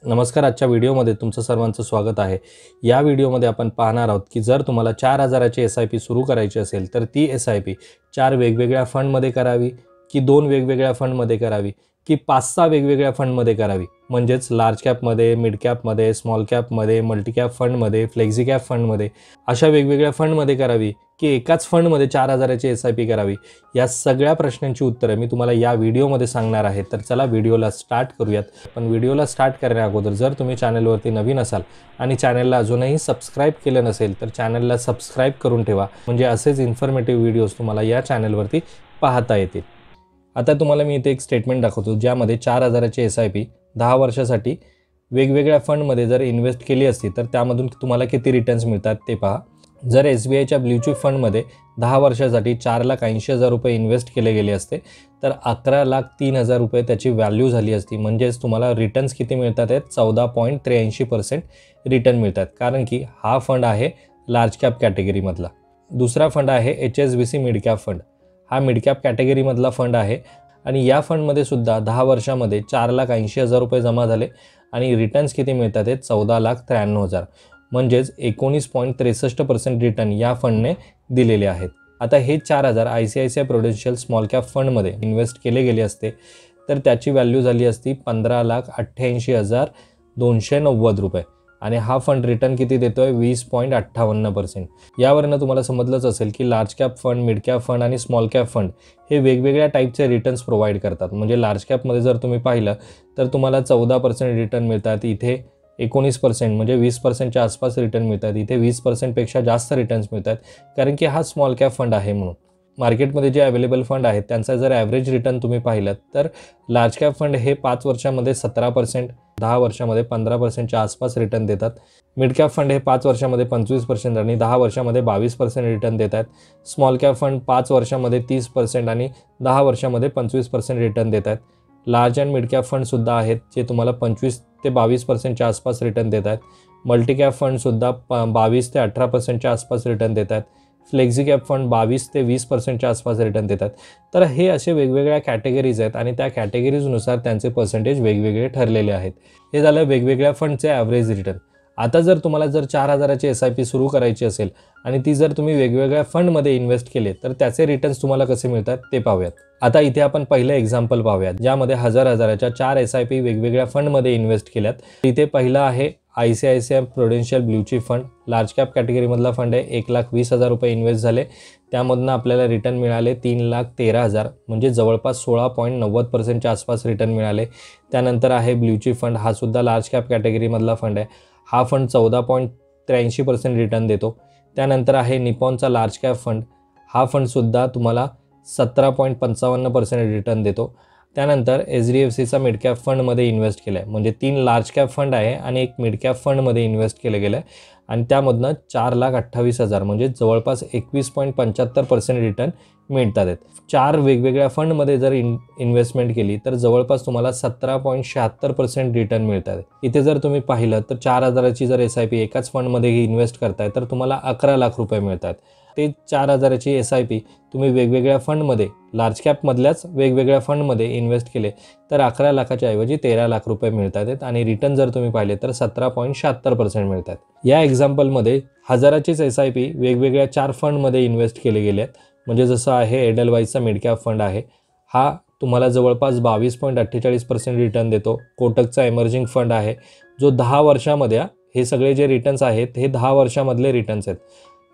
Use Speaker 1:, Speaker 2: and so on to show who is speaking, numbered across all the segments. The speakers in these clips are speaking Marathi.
Speaker 1: नमस्कार. आजच्या व्हिडिओमध्ये तुमचं सर्वांचं स्वागत आहे. या व्हिडिओमध्ये आपण पाहणार आहोत की जर तुम्हाला 4,000ची एस-आय-पी सुरू करायची असेल तर ती एस-आय-पी 4 वेगवेगळ्या फंडमध्ये करावी की 2 वेगवेगळ्या फंडमध्ये करावी की 5-6 वेगवेगळ्या फंडमध्ये करावी. म्हणजेच लार्ज कॅपमध्ये, मिड कॅपमध्ये, स्मॉल कॅपमध्ये, मल्टी कॅप फंडमध्ये, फ्लेक्झी कॅप फंडमध्ये अशा वेगवेगळ्या फंडमध्ये करावी की एकाच फंडमध्ये 4,000ची एस-आय-पी करावी. या सगळ्या प्रश्नांची उत्तरं मी तुम्हाला या व्हिडिओमध्ये सांगणार आहे. तर चला व्हिडिओला स्टार्ट करूयात. पण व्हिडिओला स्टार्ट करण्या अगोदर जर तुम्ही चॅनलवरती नवीन असाल आणि चॅनलला अजूनही सबस्क्राईब केलं नसेल तर चॅनलला सबस्क्राईब करून ठेवा, म्हणजे असेच इन्फॉर्मेटिव्ह व्हिडिओज तुम्हाला या चॅनलवरती पाहता येतील. आता तुम्हाला मी इथे एक स्टेटमेंट दाखवतो ज्यामध्ये 4,000ची एस-आय-पी 10 वर्षासाठी वेगवेगळ्या फंडमध्ये जर इन्व्हेस्ट केली असती तर त्यामधून तुम्हाला किती रिटर्न्स मिळतात ते पहा. जर SBIच्या ब्ल्यूचिप फंडमध्ये 10 वर्षासाठी 4,80,000 रुपये इन्व्हेस्ट केले गेले असते तर 11,03,000 रुपये त्याची व्हॅल्यू झाली असती. म्हणजेच तुम्हाला रिटर्न्स किती मिळतात आहेत? 14.83% रिटर्न मिळतात. कारण की हा फंड आहे लार्ज कॅप कॅटेगरीमधला. दुसरा फंड आहे HSBC मिड कॅप फंड. हा मिड कॅप कॅटेगरीमधला फंड आहे आणि या फंडमध्ये सुद्धा 10 वर्षामध्ये 4,80,000 रुपये जमा झाले आणि रिटर्न्स किती मिळतात आहेत? 14,93,000. म्हणजेच 19.63% रिटर्न या फंडने दिलेले आहेत. आता हे 4,000 ICICI प्रुडेन्शियल स्मॉल कॅप फंडमध्ये इन्व्हेस्ट केले गेले असते तर त्याची व्हॅल्यू झाली असती 15,88,290 रुपये आणि हा फंड रिटर्न किती देतोय? 20.58%. यावरनं तुम्हाला समजलंच असेल की large cap fund, mid cap fund आणि स्मॉल कॅप फंड हे वेगवेगळ्या टाईपचे रिटर्न्स प्रोव्हाइड करतात. म्हणजे लार्ज कॅपमध्ये जर तुम्ही पाहिलं तर तुम्हाला 14% रिटर्न मिळतात. इथे 19% म्हणजे 20%च्या आसपास रिटर्न मिळतात. इथे 20%पेक्षा जास्त रिटर्न्स मिळतात कारण की हा स्मॉल कॅप फंड आहे म्हणून. मार्केटमध्ये जे अवेलेबल फंड आहेत त्यांचा जर ॲव्हरेज रिटर्न तुम्ही पाहिलं तर लार्ज कॅप फंड हे 5 वर्षामध्ये 17%, 10 वर्षामध्ये 15%च्या आसपास रिटर्न देतात. मिड कॅप फंड हे 5 वर्षामध्ये 25% आणि 10 वर्षामध्ये 22% रिटर्न देतात. स्मॉल कॅप फंड 5 वर्षामध्ये 30% आणि 10 वर्षामध्ये 25% रिटर्न देतात. लार्ज अँड मिड कॅप फंडसुद्धा आहेत जे तुम्हाला 25 ते 22%च्या आसपास रिटर्न देतात. मल्टी कॅप फंडसुद्धा 22 ते 18%च्या आसपास रिटर्न देतात. फ्लेक्झी कॅप फंड 22 ते 20%च्या आसपास रिटर्न देतात. तर हे असे वेगवेगळ्या कॅटेगरीज आहेत आणि त्या कॅटेगरीजनुसार त्यांचे पर्सेंटेज वेगवेगळे ठरलेले आहेत. हे झालं वेगवेगळ्या फंडचे ॲव्हरेज रिटर्न. आता जर तुम्हाला 4,000ची एस-आय-पी सुरू करायची असेल आणि ती जर तुम्ही वेगवेगळ्या फंडमध्ये इन्व्हेस्ट केले तर त्याचे रिटर्न्स तुम्हाला कसे मिळतात ते पाहूयात. आता इथे आपण पहिलं एक्झाम्पल पाहूयात ज्यामध्ये 1,000च्या 4 एस-आय-पी वेगवेगळ्या फंडमध्ये इन्व्हेस्ट केल्यात. इथे पहिलं आहे ICICI Prudential bluechip fund. Large cap कॅटेगरीमधला फंड आहे. 1,20,000 रुपये इन्व्हेस्ट झाले. त्यामधनं आपल्याला रिटर्न मिळाले 3,13,000 म्हणजे जवळपास 16.90%च्या आसपास रिटर्न मिळाले. त्यानंतर आहे ब्ल्यूचिप फंड. हा सुद्धा लार्ज कॅप कॅटेगरीमधला फंड आहे. हा फंड 14.83% रिटर्न देतो. त्यानंतर आहे निपॉनचा लार्ज कॅप फंड. हा फंडसुद्धा तुम्हाला 17.55% रिटर्न देतो. त्यानंतर HDFCचा मिड कॅप फंडमध्ये इन्व्हेस्ट केलं आहे. म्हणजे 3 लार्ज कॅप फंड आहे आणि एक मिड कॅप फंडमध्ये इन्व्हेस्ट केलं गेलं आहे आणि त्यामधनं 4,28,000 म्हणजे जवळपास 21.75% रिटर्न मिळतात आहेत. 4 वेगवेगळ्या फंडमध्ये जर इन्व्हेस्टमेंट केली तर जवळपास तुम्हाला 17.76% रिटर्न मिळतात. इथे जर तुम्ही पाहिलं तर 4,000ची जर एस-आय-पी एकाच फंडमध्ये इन्व्हेस्ट करताय तर तुम्हाला 11 लाख रुपये मिळतात. ते 4,000ची एस-आय-पी तुम्ही वेगवेगळ्या फंडमध्ये, लार्ज कॅपमधल्याच वेगवेगळ्या फंडमध्ये इन्व्हेस्ट केले तर 11 लाखाच्या ऐवजी 13 लाख रुपये मिळतात आहेत आणि रिटर्न जर तुम्ही पाहिले तर 17.76% मिळतात. या एक्झाम्पलमध्ये 1,000चीच एस-आय-पी वेगवेगळ्या 4 फंडमध्ये इन्व्हेस्ट केले गेले आहेत. म्हणजे जसं आहे एडलवाईजचा मिड कॅप फंड आहे. हा तुम्हाला जवळपास 22.48% रिटर्न देतो. कोटकचा एमर्जिंग फंड आहे जो 10 वर्षामध्ये, हे सगळे जे रिटर्न्स आहेत हे 10 वर्षामधले रिटर्न्स आहेत.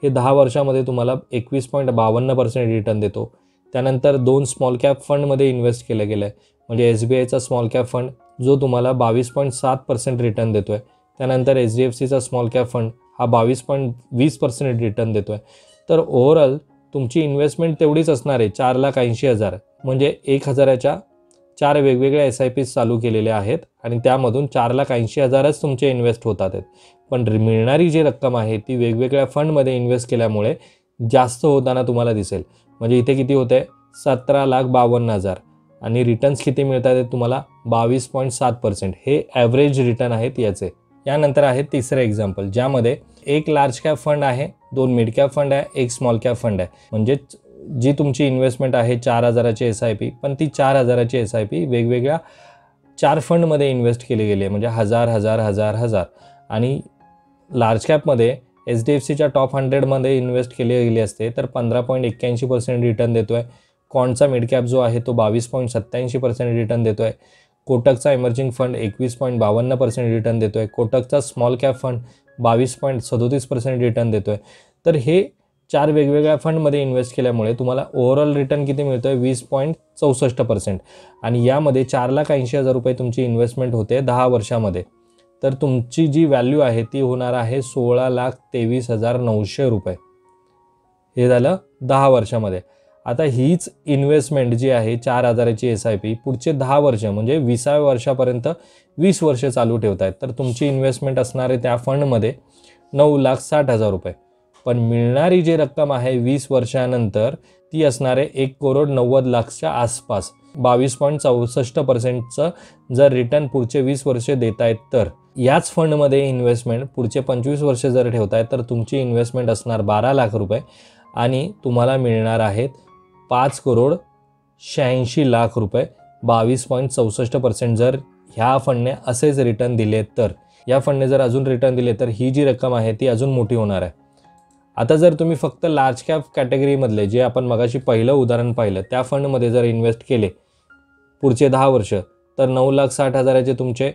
Speaker 1: हे 10 वर्षामध्ये तुम्हाला 21.52% रिटर्न देतो. त्यानंतर 2 स्मॉल कॅप फंडमध्ये इन्व्हेस्ट केलं गेलं आहे. म्हणजे SBIचा स्मॉल कॅप फंड जो तुम्हाला 22.7% रिटर्न देतो आहे. त्यानंतर HDFCचा स्मॉल कॅप फंड हा 22.20% रिटर्न देतो आहे. तर ओव्हरऑल तुमची इन्व्हेस्टमेंट तेवढीच असणार आहे 4,80,000. म्हणजे 1,000च्या 4 वेगवेगळ्या एस-आय-पी चालू केलेल्या आहेत आणि त्यामधून 4,80,000च तुमचे इन्व्हेस्ट होतात आहेत. पण मिळणारी जी रक्कम आहे ती वेगवेगळ्या फंडमध्ये इन्व्हेस्ट केल्यामुळे जास्त होताना तुम्हाला दिसेल. म्हणजे इथे किती होते? 17,52,000 आणि रिटर्न्स किती मिळतात आहेत तुम्हाला? 22.7%. हे ॲव्हरेज रिटर्न आहेत याचे. यानंतर आहे तिसरं एक्झाम्पल ज्यामध्ये एक लार्ज कॅप फंड आहे, 2 मिड कॅप फंड आहे, एक स्मॉल कॅप फंड आहे. म्हणजे जी तुमची इन्व्हेस्टमेंट आहे 4,000ची एस-आय-पी, पण ती 4,000ची एस-आय-पी वेगवेगळ्या 4 फंडमध्ये इन्व्हेस्ट केले गेले म्हणजे 1000 आणि लार्ज कॅपमध्ये HDFCच्या टॉप 100मध्ये इन्व्हेस्ट केले गेले असते तर 15.81% रिटर्न देतो आहे. कॉन्डचा मिड कॅप जो आहे तो 22.87% रिटर्न देतो आहे. कोटकचा इमर्जिंग फंड 21.52% रिटर्न देतो आहे. कोटकचा स्मॉल कॅप फंड 22.37% रिटर्न देतो आहे. तर हे 4 वेगवेगळ्या फंडमध्ये इन्व्हेस्ट केल्यामुळे तुम्हाला ओव्हरऑल रिटर्न किती मिळतो आहे 20.64% आणि यामध्ये 4,80,000 रुपये तुमची इन्व्हेस्टमेंट होते 10 वर्षामध्ये. तर तुमची जी व्हॅल्यू आहे ती होणार आहे 16,23,900 रुपये. हे झालं 10 वर्षामध्ये. आता हीच इन्व्हेस्टमेंट जी आहे 4,000ची SIP पुढचे 10 वर्ष म्हणजे 20व्या वर्षापर्यंत 20 वर्ष चालू ठेवत आहेत तर तुमची इन्व्हेस्टमेंट असणार आहे त्या फंडमध्ये 9,60,000 रुपये. पण मिळणारी जी रक्कम आहे 20 वर्षानंतर ती असणार आहे 1,90,00,000च्या आसपास. 22.64%चं जर रिटर्न पुढचे 20 वर्ष देत आहेत तर याच फंडमध्ये इन्व्हेस्टमेंट पुढचे 25 वर्ष जर ठेवताय तर तुमची इन्व्हेस्टमेंट असणार 12 लाख रुपये आणि तुम्हाला मिळणार आहेत 5,86,00,000 रुपये. 22.64% जर ह्या फंडने असेच रिटर्न दिले तर, या फंडने जर अजून रिटर्न दिले तर ही जी रक्कम आहे ती अजून मोठी होणार आहे. आता जर तुम्ही फक्त लार्ज कॅप कॅटेगरीमधले जे आपण मगाशी पहिलं उदाहरण पाहिलं त्या फंडमध्ये जर इन्व्हेस्ट केले पुढचे 10 वर्ष तर 9,60,000चे तुमचे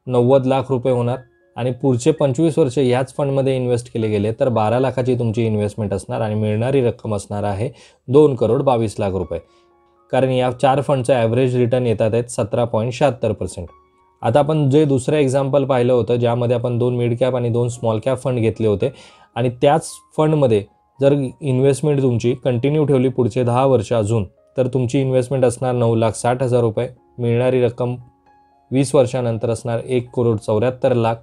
Speaker 1: 90 लाख रुपये होणार आणि पुढचे 25 वर्ष ह्याच फंडमध्ये इन्व्हेस्ट केले गेले तर 12 लाखाची तुमची इन्व्हेस्टमेंट असणार आणि मिळणारी रक्कम असणार आहे 2,22,00,000 रुपये. कारण या 4 फंडचं ॲव्हरेज रिटर्न येतात आहेत 17.76%. आता आपण जे दुसरं एक्झाम्पल पाहिलं होतं ज्यामध्ये आपण 2 मिड कॅप आणि 2 स्मॉल कॅप फंड घेतले होते आणि त्याच फंडमध्ये जर इन्व्हेस्टमेंट तुमची कंटिन्यू ठेवली पुढचे 10 वर्ष अजून तर तुमची इन्व्हेस्टमेंट असणार 9,60,000 रुपये. मिळणारी रक्कम 20 वर्षानंतर असणार 1,74,00,000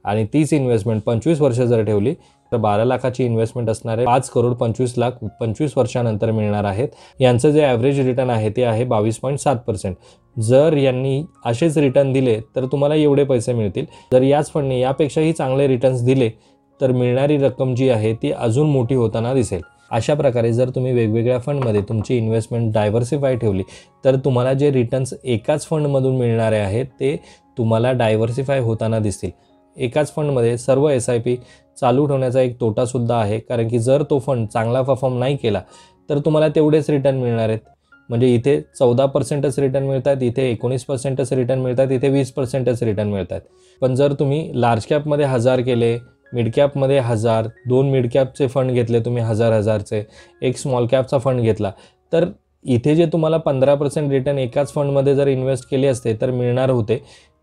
Speaker 1: आणि तीच इन्व्हेस्टमेंट 25 वर्ष जर ठेवली तर 12 लाखाची इन्व्हेस्टमेंट असणार आहे 5,25,00,000 25 वर्षानंतर मिळणार आहेत. यांचं जे ॲव्हरेज रिटर्न आहे ते आहे 22.7%. जर यांनी असेच रिटर्न दिले तर तुम्हाला एवढे पैसे मिळतील. जर याच फंडने यापेक्षाही चांगले रिटर्न्स दिले तर मिळणारी रक्कम जी आहे ती अजून मोठी होताना दिसेल. अशा प्रकारे जर तुम्ही वेगवेगळ्या फंडमध्ये तुमची इन्व्हेस्टमेंट डायव्हर्सिफाय ठेवली तर तुम्हाला जे रिटर्न्स एकाच फंडमधून मिळणारे आहेत ते तुम्हाला डायव्हर्सिफाय होताना दिसतील. एकाच फंडमध्ये सर्व SIP चालू ठेवण्याचा एक तोटासुद्धा आहे कारण की जर तो फंड चांगला परफॉर्म नाही केला तर तुम्हाला तेवढेच रिटर्न मिळणार आहेत. म्हणजे इथे 14%च रिटर्न मिळत आहेत, इथे 19%च रिटर्न मिळत आहेत, इथे 20%च रिटर्न मिळत आहेत. पण जर तुम्ही लार्ज कॅपमध्ये 1000 केले, मिड कॅपमध्ये 1000, 2 मिड कॅपचे फंड घेतले तुम्ही 1000चे, एक स्मॉल कॅपचा फंड घेतला तर इथे जे तुम्हाला 15% रिटर्न एकाच फंडमध्ये जर इन्व्हेस्ट केले असते तर मिळणार होते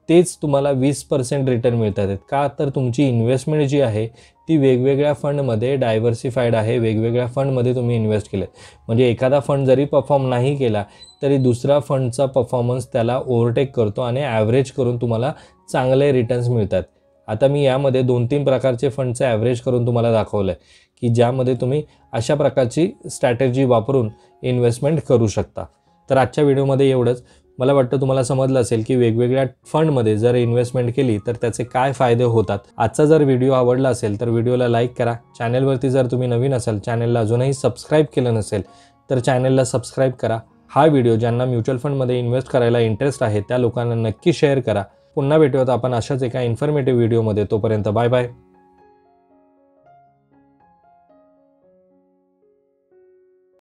Speaker 1: तेच तुम्हाला 20% रिटर्न मिळत आहेत. का तर तुमची इन्व्हेस्टमेंट जी आहे ती वेगवेगळ्या फंडमध्ये डायव्हर्सिफाईड आहे. वेगवेगळ्या फंडमध्ये तुम्ही इन्व्हेस्ट केले म्हणजे एखादा फंड जरी परफॉर्म नाही केला तरी दुसरा फंडचा परफॉर्मन्स त्याला ओव्हरटेक करतो आणि ॲव्हरेज करून तुम्हाला चांगले रिटर्न्स मिळतात. आता मी यामध्ये 2-3 प्रकारचे फंडचे ॲव्हरेज करून तुम्हाला दाखवलं आहे की ज्यामध्ये तुम्ही अशा प्रकारची स्ट्रॅटेजी वापरून इन्व्हेस्टमेंट करू शकता. तर आजच्या व्हिडिओमध्ये एवढंच. मला वाटतं तुम्हाला समजलं असेल की वेगवेगळ्या फंडमध्ये जर इन्व्हेस्टमेंट केली तर त्याचे काय फायदे होतात. आजचा जर व्हिडिओ आवडला असेल तर व्हिडिओला लाईक करा. चॅनलवरती जर तुम्ही नवीन असाल, चॅनलला अजूनही सबस्क्राईब केलं नसेल तर चॅनलला सबस्क्राईब करा. हा व्हिडिओ ज्यांना म्युच्युअल फंडमध्ये इन्व्हेस्ट करायला इंटरेस्ट आहे त्या लोकांना नक्की शेअर करा. पुन्हा भेटूयात आपण अशाच एका इन्फॉर्मेटिव्ह व्हिडिओमध्ये. तोपर्यंत बाय बाय.